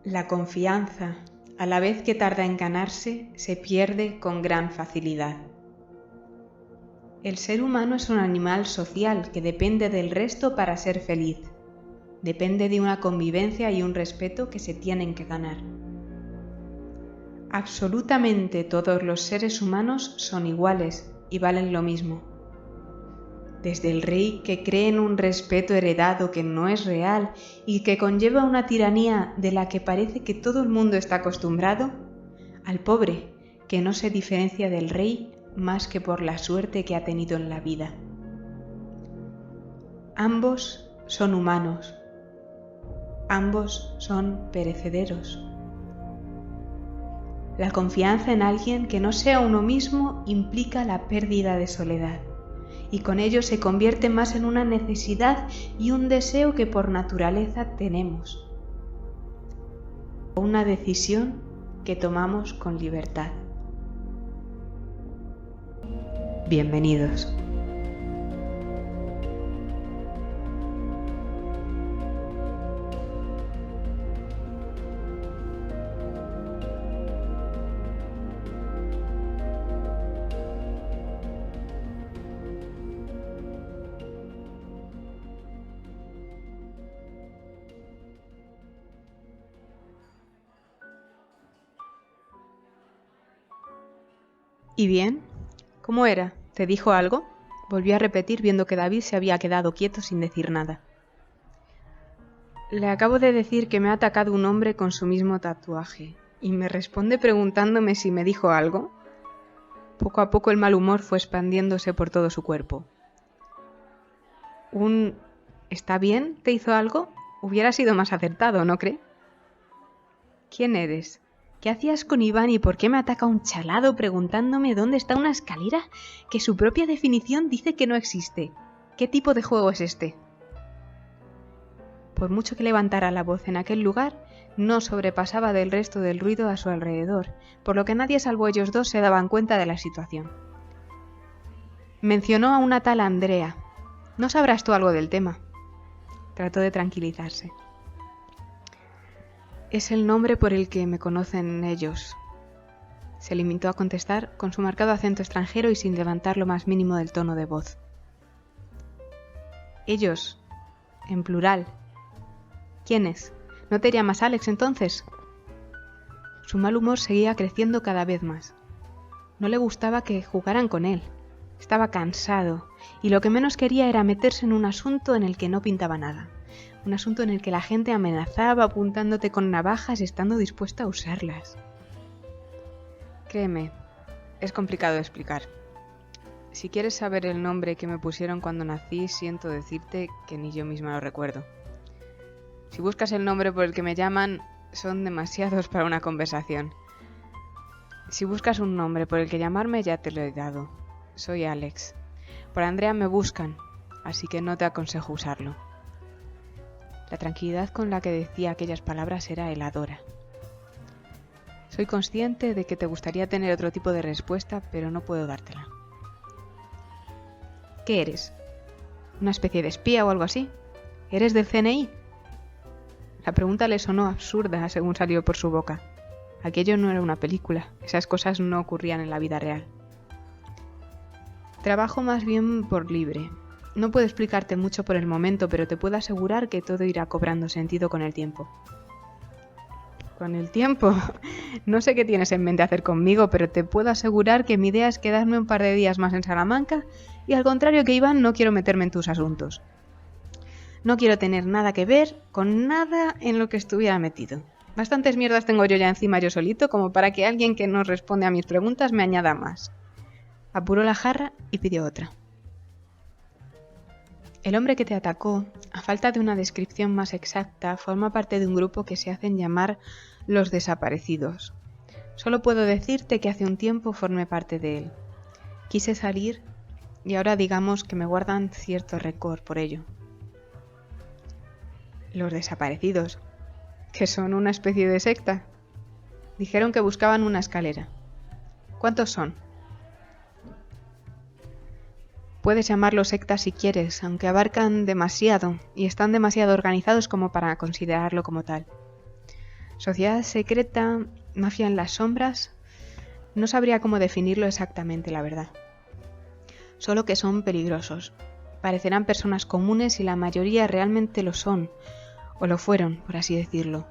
La confianza, a la vez que tarda en ganarse, se pierde con gran facilidad. El ser humano es un animal social que depende del resto para ser feliz. Depende de una convivencia y un respeto que se tienen que ganar. Absolutamente todos los seres humanos son iguales y valen lo mismo. Desde el rey que cree en un respeto heredado que no es real y que conlleva una tiranía de la que parece que todo el mundo está acostumbrado, al pobre que no se diferencia del rey más que por la suerte que ha tenido en la vida. Ambos son humanos, ambos son perecederos. La confianza en alguien que no sea uno mismo implica la pérdida de soledad. Y con ello se convierte más en una necesidad y un deseo que por naturaleza tenemos. Una decisión que tomamos con libertad. Bienvenidos. ¿Y bien? ¿Cómo era? ¿Te dijo algo? Volvió a repetir viendo que David se había quedado quieto sin decir nada. Le acabo de decir que me ha atacado un hombre con su mismo tatuaje, y me responde preguntándome si me dijo algo. Poco a poco el mal humor fue expandiéndose por todo su cuerpo. ¿Está bien? ¿Te hizo algo? Hubiera sido más acertado, ¿no cree? ¿Quién eres? ¿Qué hacías con Iván y por qué me ataca un chalado preguntándome dónde está una escalera que su propia definición dice que no existe? ¿Qué tipo de juego es este? Por mucho que levantara la voz en aquel lugar, no sobrepasaba del resto del ruido a su alrededor, por lo que nadie salvo ellos dos se daban cuenta de la situación. Mencionó a una tal Andrea. ¿No sabrás tú algo del tema? Trató de tranquilizarse. Es el nombre por el que me conocen ellos. Se limitó a contestar con su marcado acento extranjero y sin levantar lo más mínimo del tono de voz. Ellos, en plural. ¿Quiénes? ¿No te llamas Alex entonces? Su mal humor seguía creciendo cada vez más. No le gustaba que jugaran con él. Estaba cansado y lo que menos quería era meterse en un asunto en el que no pintaba nada. Un asunto en el que la gente amenazaba apuntándote con navajas estando dispuesta a usarlas. Créeme, es complicado de explicar. Si quieres saber el nombre que me pusieron cuando nací, siento decirte que ni yo misma lo recuerdo. Si buscas el nombre por el que me llaman, son demasiados para una conversación. Si buscas un nombre por el que llamarme, ya te lo he dado. Soy Alex. Por Andrea me buscan, así que no te aconsejo usarlo. La tranquilidad con la que decía aquellas palabras era heladora. Soy consciente de que te gustaría tener otro tipo de respuesta, pero no puedo dártela. ¿Qué eres? ¿Una especie de espía o algo así? ¿Eres del CNI? La pregunta le sonó absurda según salió por su boca. Aquello no era una película, esas cosas no ocurrían en la vida real. Trabajo más bien por libre. No puedo explicarte mucho por el momento, pero te puedo asegurar que todo irá cobrando sentido con el tiempo. ¿Con el tiempo? No sé qué tienes en mente hacer conmigo, pero te puedo asegurar que mi idea es quedarme un par de días más en Salamanca y al contrario que Iván, no quiero meterme en tus asuntos. No quiero tener nada que ver con nada en lo que estuviera metido. Bastantes mierdas tengo yo ya encima yo solito como para que alguien que no responde a mis preguntas me añada más. Apuró la jarra y pidió otra. El hombre que te atacó, a falta de una descripción más exacta, forma parte de un grupo que se hacen llamar los desaparecidos. Solo puedo decirte que hace un tiempo formé parte de él. Quise salir y ahora digamos que me guardan cierto rencor por ello. Los desaparecidos, que son una especie de secta. Dijeron que buscaban una escalera. ¿Cuántos son? Puedes llamarlos sectas si quieres, aunque abarcan demasiado y están demasiado organizados como para considerarlo como tal. Sociedad secreta, mafia en las sombras, no sabría cómo definirlo exactamente, la verdad. Solo que son peligrosos. Parecerán personas comunes y la mayoría realmente lo son, o lo fueron, por así decirlo.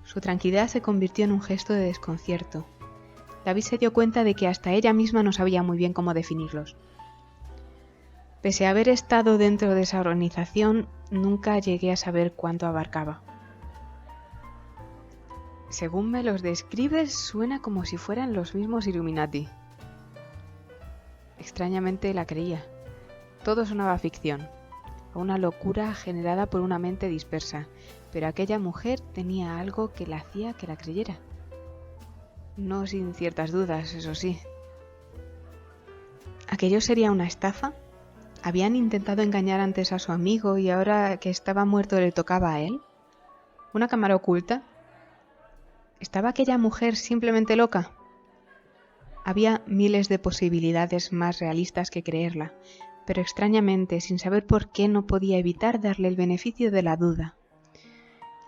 Su tranquilidad se convirtió en un gesto de desconcierto. David se dio cuenta de que hasta ella misma no sabía muy bien cómo definirlos. Pese a haber estado dentro de esa organización, nunca llegué a saber cuánto abarcaba. Según me los describes, suena como si fueran los mismos Illuminati. Extrañamente la creía. Todo sonaba a ficción, a una locura generada por una mente dispersa, pero aquella mujer tenía algo que la hacía que la creyera. No sin ciertas dudas, eso sí. ¿Aquello sería una estafa? ¿Habían intentado engañar antes a su amigo y ahora que estaba muerto le tocaba a él? ¿Una cámara oculta? ¿Estaba aquella mujer simplemente loca? Había miles de posibilidades más realistas que creerla, pero extrañamente, sin saber por qué, no podía evitar darle el beneficio de la duda.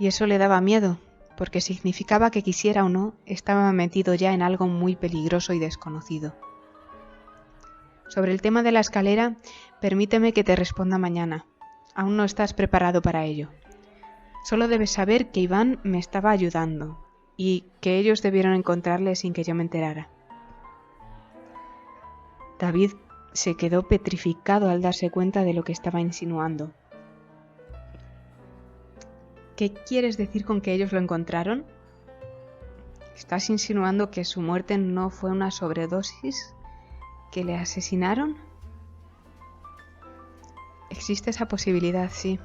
Y eso le daba miedo, porque significaba que quisiera o no, estaba metido ya en algo muy peligroso y desconocido. Sobre el tema de la escalera, permíteme que te responda mañana. Aún no estás preparado para ello. Solo debes saber que Iván me estaba ayudando y que ellos debieron encontrarle sin que yo me enterara. David se quedó petrificado al darse cuenta de lo que estaba insinuando. ¿Qué quieres decir con que ellos lo encontraron? ¿Estás insinuando que su muerte no fue una sobredosis? ¿Que le asesinaron? Existe esa posibilidad, sí.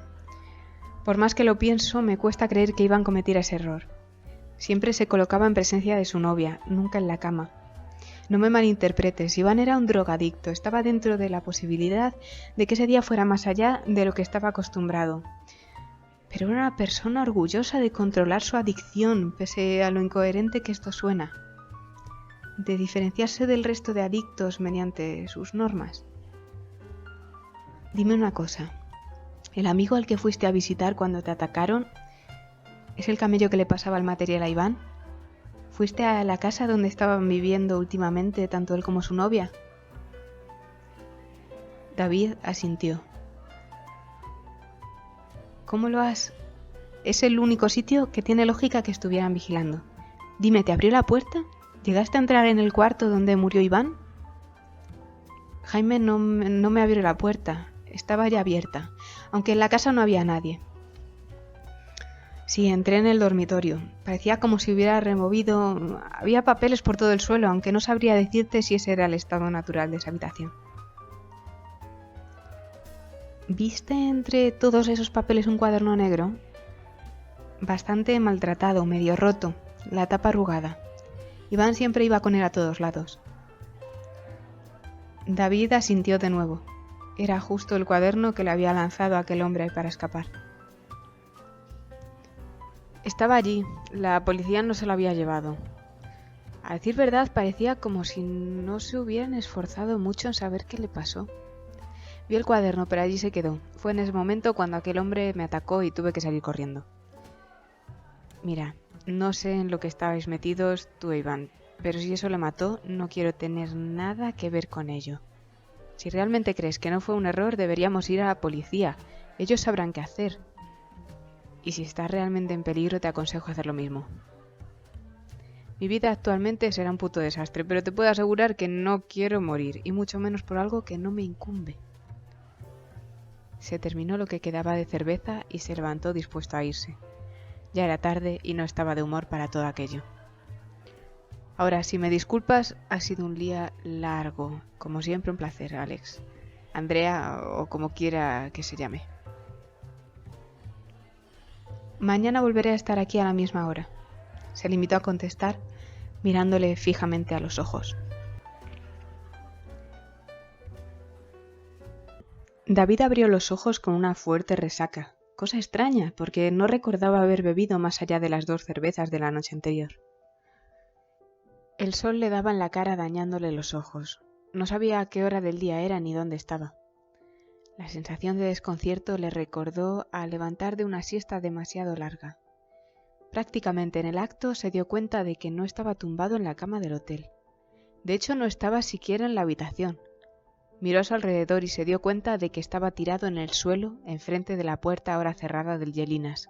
Por más que lo pienso, me cuesta creer que Iván cometiera ese error. Siempre se colocaba en presencia de su novia, nunca en la cama. No me malinterpretes, Iván era un drogadicto, estaba dentro de la posibilidad de que ese día fuera más allá de lo que estaba acostumbrado. Pero era una persona orgullosa de controlar su adicción, pese a lo incoherente que esto suena. De diferenciarse del resto de adictos mediante sus normas. Dime una cosa, ¿el amigo al que fuiste a visitar cuando te atacaron es el camello que le pasaba el material a Iván? ¿Fuiste a la casa donde estaban viviendo últimamente tanto él como su novia? David asintió. ¿Cómo lo has...? Es el único sitio que tiene lógica que estuvieran vigilando. Dime, ¿te abrió la puerta? ¿Llegaste a entrar en el cuarto donde murió Iván? Jaime no me abrió la puerta. Estaba ya abierta, aunque en la casa no había nadie. Sí, entré en el dormitorio. Parecía como si hubiera removido... Había papeles por todo el suelo, aunque no sabría decirte si ese era el estado natural de esa habitación. ¿Viste entre todos esos papeles un cuaderno negro? Bastante maltratado, medio roto, la tapa arrugada. Iván siempre iba con él a todos lados. David asintió de nuevo. Era justo el cuaderno que le había lanzado aquel hombre para escapar. Estaba allí, la policía no se lo había llevado. A decir verdad, parecía como si no se hubieran esforzado mucho en saber qué le pasó. Vi el cuaderno, pero allí se quedó. Fue en ese momento cuando aquel hombre me atacó y tuve que salir corriendo. Mira, no sé en lo que estabais metidos tú e Iván, pero si eso le mató, no quiero tener nada que ver con ello. Si realmente crees que no fue un error, deberíamos ir a la policía. Ellos sabrán qué hacer. Y si estás realmente en peligro, te aconsejo hacer lo mismo. Mi vida actualmente será un puto desastre, pero te puedo asegurar que no quiero morir, y mucho menos por algo que no me incumbe. Se terminó lo que quedaba de cerveza y se levantó dispuesto a irse. Ya era tarde y no estaba de humor para todo aquello. Ahora, si me disculpas, ha sido un día largo. Como siempre, un placer, Alex. Andrea, o como quiera que se llame. Mañana volveré a estar aquí a la misma hora. Se limitó a contestar, mirándole fijamente a los ojos. David abrió los ojos con una fuerte resaca, cosa extraña, porque no recordaba haber bebido más allá de las 2 cervezas de la noche anterior. El sol le daba en la cara dañándole los ojos. No sabía a qué hora del día era ni dónde estaba. La sensación de desconcierto le recordó a levantar de una siesta demasiado larga. Prácticamente en el acto se dio cuenta de que no estaba tumbado en la cama del hotel. De hecho, no estaba siquiera en la habitación. Miró a su alrededor y se dio cuenta de que estaba tirado en el suelo, enfrente de la puerta ahora cerrada del Yelinas.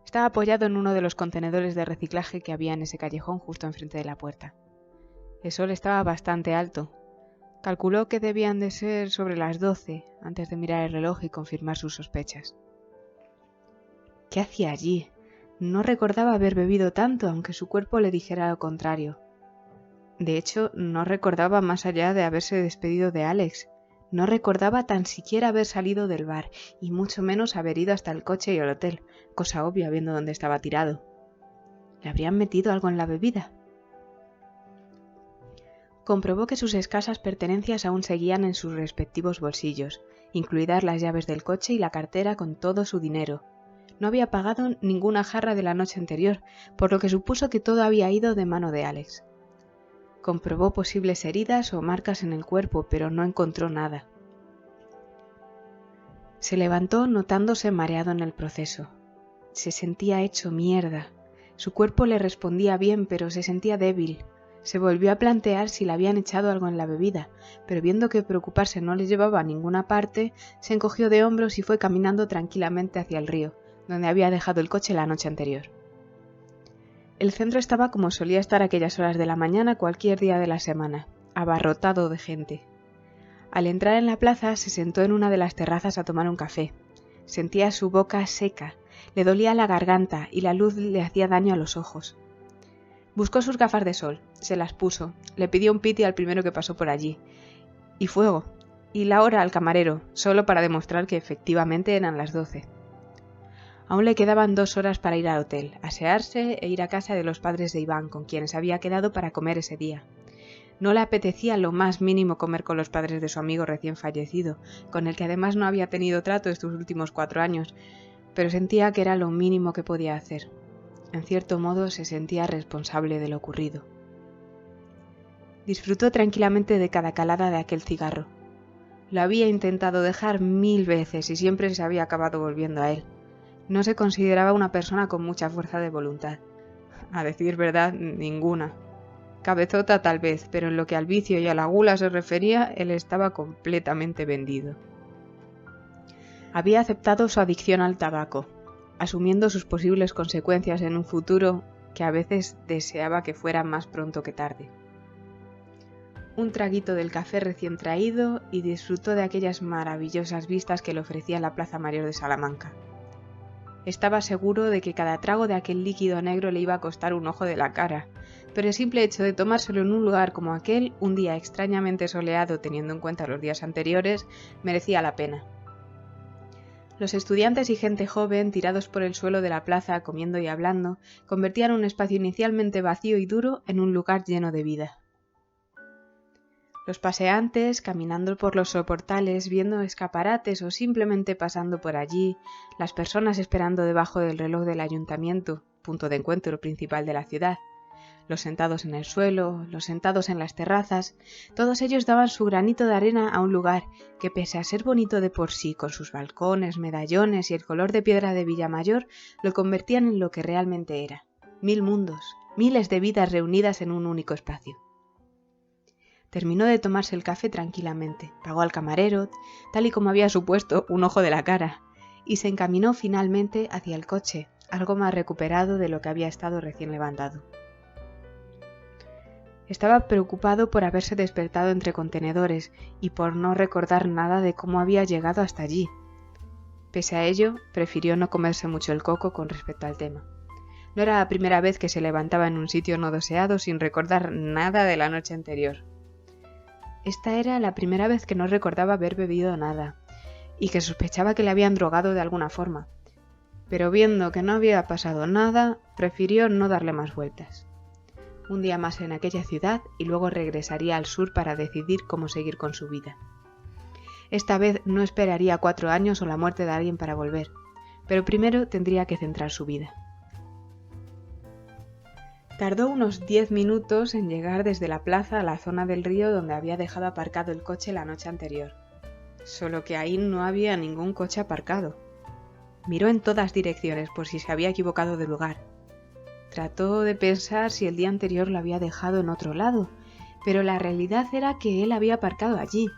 Estaba apoyado en uno de los contenedores de reciclaje que había en ese callejón justo enfrente de la puerta. El sol estaba bastante alto. Calculó que debían de ser sobre las 12 antes de mirar el reloj y confirmar sus sospechas. ¿Qué hacía allí? No recordaba haber bebido tanto, aunque su cuerpo le dijera lo contrario. De hecho, no recordaba más allá de haberse despedido de Alex. No recordaba tan siquiera haber salido del bar, y mucho menos haber ido hasta el coche y el hotel, cosa obvia viendo dónde estaba tirado. ¿Le habrían metido algo en la bebida? Comprobó que sus escasas pertenencias aún seguían en sus respectivos bolsillos, incluidas las llaves del coche y la cartera con todo su dinero. No había pagado ninguna jarra de la noche anterior, por lo que supuso que todo había ido de mano de Alex. Comprobó posibles heridas o marcas en el cuerpo, pero no encontró nada. Se levantó notándose mareado en el proceso. Se sentía hecho mierda. Su cuerpo le respondía bien, pero se sentía débil. Se volvió a plantear si le habían echado algo en la bebida, pero viendo que preocuparse no le llevaba a ninguna parte, se encogió de hombros y fue caminando tranquilamente hacia el río, donde había dejado el coche la noche anterior. El centro estaba como solía estar a aquellas horas de la mañana cualquier día de la semana, abarrotado de gente. Al entrar en la plaza se sentó en una de las terrazas a tomar un café. Sentía su boca seca, le dolía la garganta y la luz le hacía daño a los ojos. Buscó sus gafas de sol, se las puso, le pidió un piti al primero que pasó por allí, y fuego, y la hora al camarero, solo para demostrar que efectivamente eran las 12. Aún le quedaban 2 horas para ir al hotel, asearse e ir a casa de los padres de Iván, con quienes había quedado para comer ese día. No le apetecía lo más mínimo comer con los padres de su amigo recién fallecido, con el que además no había tenido trato estos últimos 4 años, pero sentía que era lo mínimo que podía hacer. En cierto modo se sentía responsable de lo ocurrido. Disfrutó tranquilamente de cada calada de aquel cigarro. Lo había intentado dejar 1000 veces y siempre se había acabado volviendo a él. No se consideraba una persona con mucha fuerza de voluntad. A decir verdad, ninguna. Cabezota tal vez, pero en lo que al vicio y a la gula se refería, él estaba completamente vendido. Había aceptado su adicción al tabaco, asumiendo sus posibles consecuencias en un futuro que a veces deseaba que fuera más pronto que tarde. Un traguito del café recién traído y disfrutó de aquellas maravillosas vistas que le ofrecía la Plaza Mayor de Salamanca. Estaba seguro de que cada trago de aquel líquido negro le iba a costar un ojo de la cara, pero el simple hecho de tomárselo en un lugar como aquel, un día extrañamente soleado teniendo en cuenta los días anteriores, merecía la pena. Los estudiantes y gente joven, tirados por el suelo de la plaza comiendo y hablando, convertían un espacio inicialmente vacío y duro en un lugar lleno de vida. Los paseantes, caminando por los soportales, viendo escaparates o simplemente pasando por allí, las personas esperando debajo del reloj del ayuntamiento, punto de encuentro principal de la ciudad, los sentados en el suelo, los sentados en las terrazas, todos ellos daban su granito de arena a un lugar que, pese a ser bonito de por sí, con sus balcones, medallones y el color de piedra de Villamayor, lo convertían en lo que realmente era: 1000 mundos, miles de vidas reunidas en un único espacio. Terminó de tomarse el café tranquilamente, pagó al camarero, tal y como había supuesto, un ojo de la cara, y se encaminó finalmente hacia el coche, algo más recuperado de lo que había estado recién levantado. Estaba preocupado por haberse despertado entre contenedores y por no recordar nada de cómo había llegado hasta allí. Pese a ello, prefirió no comerse mucho el coco con respecto al tema. No era la primera vez que se levantaba en un sitio no deseado sin recordar nada de la noche anterior. Esta era la primera vez que no recordaba haber bebido nada, y que sospechaba que le habían drogado de alguna forma. Pero viendo que no había pasado nada, prefirió no darle más vueltas. Un día más en aquella ciudad y luego regresaría al sur para decidir cómo seguir con su vida. Esta vez no esperaría 4 años o la muerte de alguien para volver, pero primero tendría que centrar su vida. Tardó unos 10 minutos en llegar desde la plaza a la zona del río donde había dejado aparcado el coche la noche anterior. Solo que ahí no había ningún coche aparcado. Miró en todas direcciones por si se había equivocado de lugar. Trató de pensar si el día anterior lo había dejado en otro lado, pero la realidad era que él había aparcado allí,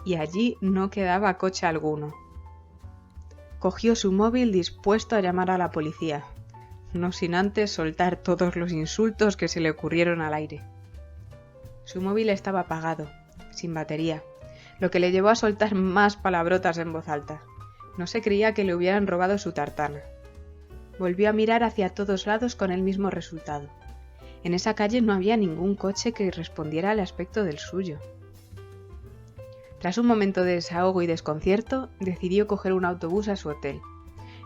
y allí no quedaba coche alguno. Cogió su móvil dispuesto a llamar a la policía, no sin antes soltar todos los insultos que se le ocurrieron al aire. Su móvil estaba apagado, sin batería, lo que le llevó a soltar más palabrotas en voz alta. No se creía que le hubieran robado su tartana. Volvió a mirar hacia todos lados con el mismo resultado. En esa calle no había ningún coche que respondiera al aspecto del suyo. Tras un momento de desahogo y desconcierto, decidió coger un autobús a su hotel.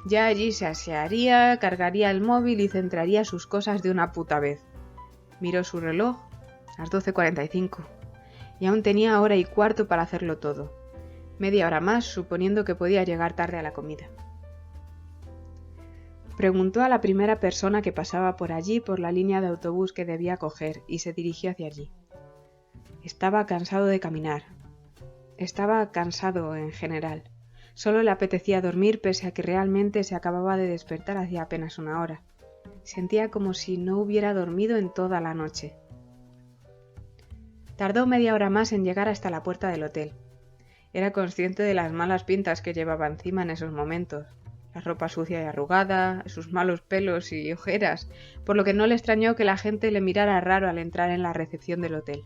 Ya allí se asearía, cargaría el móvil y centraría sus cosas de una puta vez. Miró su reloj, las 12:45, y aún tenía hora y cuarto para hacerlo todo. Media hora más, suponiendo que podía llegar tarde a la comida. Preguntó a la primera persona que pasaba por allí por la línea de autobús que debía coger y se dirigió hacia allí. Estaba cansado de caminar. Estaba cansado en general. Solo le apetecía dormir pese a que realmente se acababa de despertar hacía apenas una hora. Sentía como si no hubiera dormido en toda la noche. Tardó media hora más en llegar hasta la puerta del hotel. Era consciente de las malas pintas que llevaba encima en esos momentos. La ropa sucia y arrugada, sus malos pelos y ojeras, por lo que no le extrañó que la gente le mirara raro al entrar en la recepción del hotel.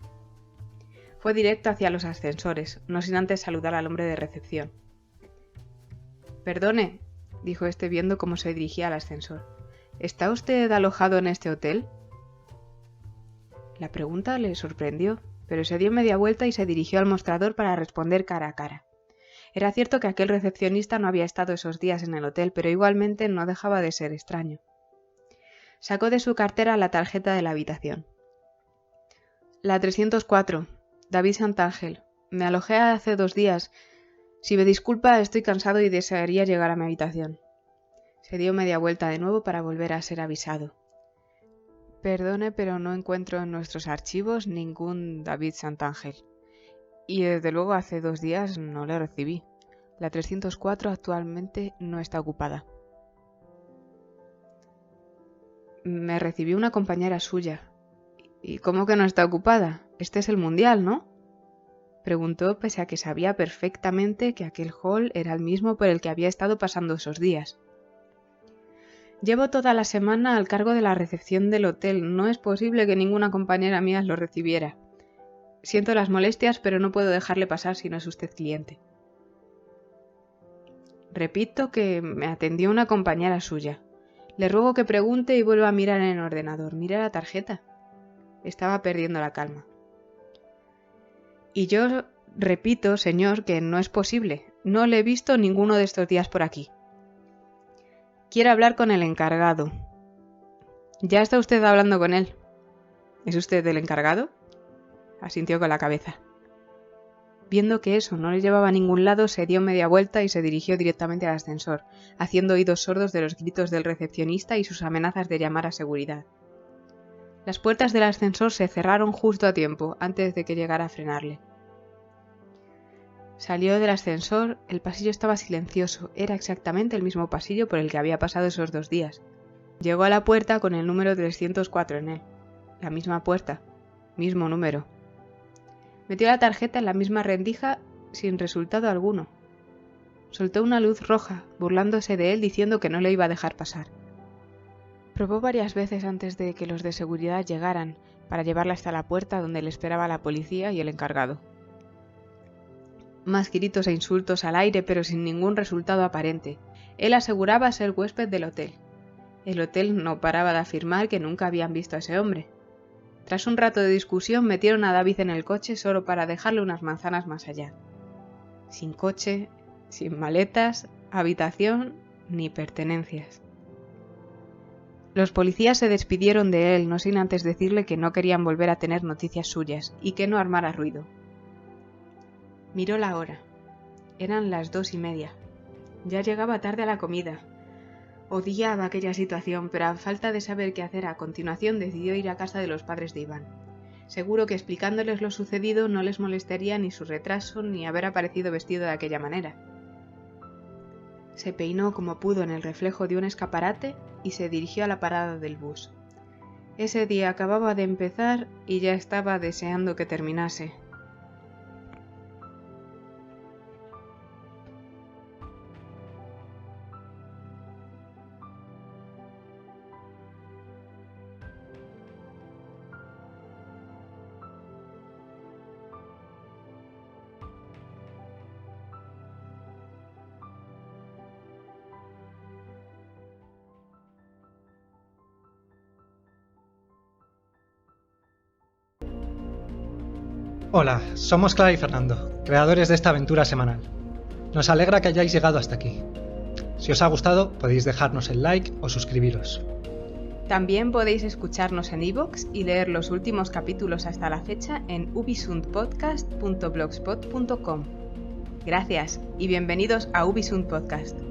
Fue directo hacia los ascensores, no sin antes saludar al hombre de recepción. «Perdone», dijo este viendo cómo se dirigía al ascensor. «¿Está usted alojado en este hotel?» La pregunta le sorprendió, pero se dio media vuelta y se dirigió al mostrador para responder cara a cara. Era cierto que aquel recepcionista no había estado esos días en el hotel, pero igualmente no dejaba de ser extraño. Sacó de su cartera la tarjeta de la habitación. «La 304, David Santángel. Me alojé hace 2 días. Si me disculpa, estoy cansado y desearía llegar a mi habitación». Se dio media vuelta de nuevo para volver a ser avisado. «Perdone, pero no encuentro en nuestros archivos ningún David Santángel. Y desde luego hace 2 días no le recibí. La 304 actualmente no está ocupada». «Me recibió una compañera suya». «¿Y cómo que no está ocupada? Este es el Mundial, ¿no?», preguntó pese a que sabía perfectamente que aquel hall era el mismo por el que había estado pasando esos días. «Llevo toda la semana al cargo de la recepción del hotel. No es posible que ninguna compañera mía lo recibiera. Siento las molestias, pero no puedo dejarle pasar si no es usted cliente». «Repito que me atendió una compañera suya. Le ruego que pregunte y vuelva a mirar en el ordenador. Mire la tarjeta». Estaba perdiendo la calma. «Y yo repito, señor, que no es posible. No le he visto ninguno de estos días por aquí». «Quiero hablar con el encargado». «Ya está usted hablando con él». «¿Es usted el encargado?». Asintió con la cabeza. Viendo que eso no le llevaba a ningún lado, se dio media vuelta y se dirigió directamente al ascensor, haciendo oídos sordos de los gritos del recepcionista y sus amenazas de llamar a seguridad. Las puertas del ascensor se cerraron justo a tiempo, antes de que llegara a frenarle. Salió del ascensor, el pasillo estaba silencioso, era exactamente el mismo pasillo por el que había pasado esos 2 días. Llegó a la puerta con el número 304 en él. La misma puerta, mismo número. Metió la tarjeta en la misma rendija sin resultado alguno. Soltó una luz roja, burlándose de él diciendo que no le iba a dejar pasar. Probó varias veces antes de que los de seguridad llegaran, para llevarla hasta la puerta donde le esperaba la policía y el encargado. Más gritos e insultos al aire, pero sin ningún resultado aparente. Él aseguraba ser huésped del hotel. El hotel no paraba de afirmar que nunca habían visto a ese hombre. Tras un rato de discusión, metieron a David en el coche solo para dejarle unas manzanas más allá. Sin coche, sin maletas, habitación ni pertenencias. Los policías se despidieron de él, no sin antes decirle que no querían volver a tener noticias suyas y que no armara ruido. Miró la hora. Eran las 2:30. Ya llegaba tarde a la comida. Odiaba aquella situación, pero a falta de saber qué hacer a continuación decidió ir a casa de los padres de Iván. Seguro que explicándoles lo sucedido no les molestaría ni su retraso ni haber aparecido vestido de aquella manera. Se peinó como pudo en el reflejo de un escaparate y se dirigió a la parada del bus. Ese día acababa de empezar y ya estaba deseando que terminase. Hola, somos Clara y Fernando, creadores de esta aventura semanal. Nos alegra que hayáis llegado hasta aquí. Si os ha gustado, podéis dejarnos el like o suscribiros. También podéis escucharnos en iVoox y leer los últimos capítulos hasta la fecha en ubisundpodcast.blogspot.com. Gracias y bienvenidos a Ubisund Podcast.